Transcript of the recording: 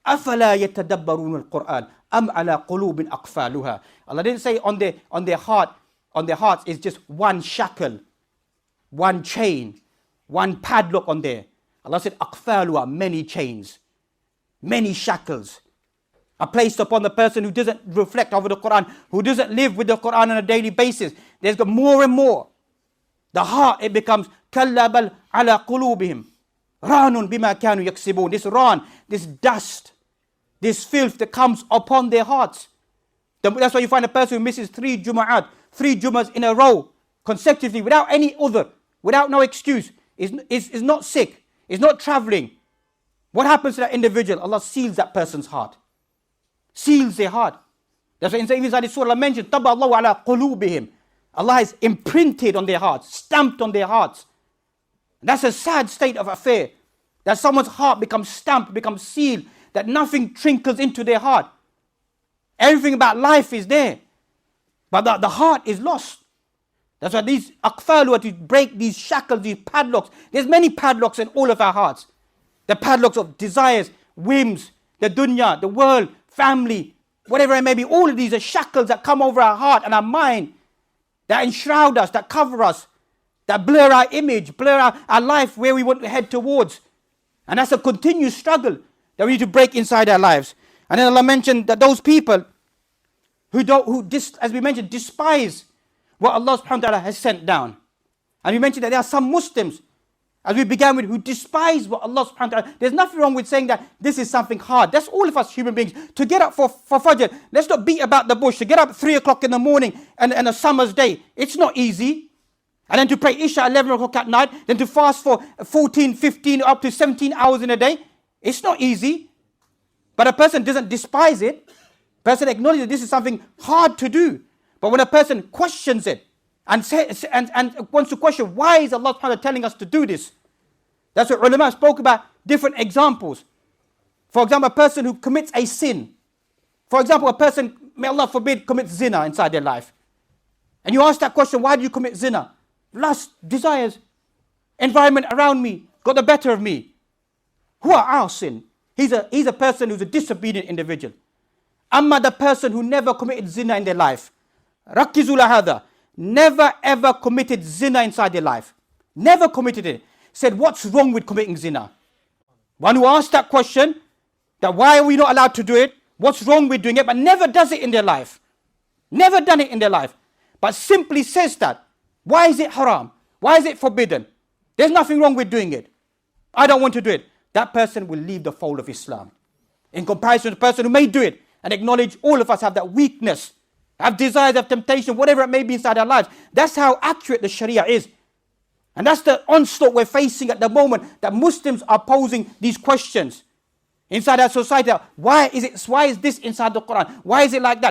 أَفَلَا يَتَدَبَّرُونَ الْقُرْآنَ أَمْ عَلَى قُلُوبٍ أَقْفَالُهَا. Allah didn't say on their hearts is just one shackle, one chain, one padlock on there. Allah said أَقْفَالُهَا, many chains, many shackles are placed upon the person who doesn't reflect over the Quran, who doesn't live with the Quran on a daily basis. There's got more and more. The heart, it becomes كَلَّا بَلْ عَلَى قُلُوبِهِمْ رَانٌ بِمَا كَانُوا يَكْسِبُونَ. This ran, this dust, this filth that comes upon their hearts. That's why you find a person who misses 3 Jummahs in a row, consecutively, without any other, without no excuse, is not sick, is not traveling. What happens to that individual? Allah seals that person's heart. Seals their heart. That's why inside this surah Allah mentioned, طَبَى اللَّهُ عَلَى قُلُوبِهِمْ. Allah has imprinted on their hearts, stamped on their hearts. That's a sad state of affair. That someone's heart becomes stamped, becomes sealed, that nothing trickles into their heart. Everything about life is there, but the heart is lost. That's why these aqfalu are to break these shackles, these padlocks. There's many padlocks in all of our hearts. The padlocks of desires, whims, the dunya, the world, family, whatever it may be. All of these are shackles that come over our heart and our mind, that enshroud us, that cover us, that blur our image, blur our life, where we want to head towards. And that's a continuous struggle that we need to break inside our lives. And then Allah mentioned that those people as we mentioned, despise what Allah subhanahu wa ta'ala has sent down. And we mentioned that there are some Muslims, as we began with, who despise what Allah subhanahu wa ta'ala. There's nothing wrong with saying that this is something hard. That's all of us human beings. To get up for Fajr, let's not beat about the bush. To get up at 3 o'clock in the morning and a summer's day, it's not easy. And then to pray Isha at 11 o'clock at night, then to fast for 14, 15, up to 17 hours in a day, it's not easy. But a person doesn't despise it. A person acknowledges this is something hard to do. But when a person questions it and wants to question, why is Allah subhanahu wa ta'ala telling us to do this? That's what ulama spoke about, different examples. For example, a person who commits a sin. For example, a person, may Allah forbid, commits zina inside their life. And you ask that question, why do you commit zina? Lust, desires, environment around me got the better of me. Who are our sin? He's a person who's a disobedient individual. Amma, the person who never committed zina in their life. Rakizu lahada. Never ever committed zina inside their life. Never committed it. Said, what's wrong with committing zina? One who asked that question, that why are we not allowed to do it? What's wrong with doing it? But never does it in their life. Never done it in their life. But simply says that. Why is it haram? Why is it forbidden? There's nothing wrong with doing it. I don't want to do it. That person will leave the fold of Islam. In comparison to the person who may do it and acknowledge all of us have that weakness, have desires, have temptation, whatever it may be inside our lives. That's how accurate the Sharia is. And that's the onslaught we're facing at the moment, that Muslims are posing these questions inside our society. Why is this inside the Quran? Why is it like that?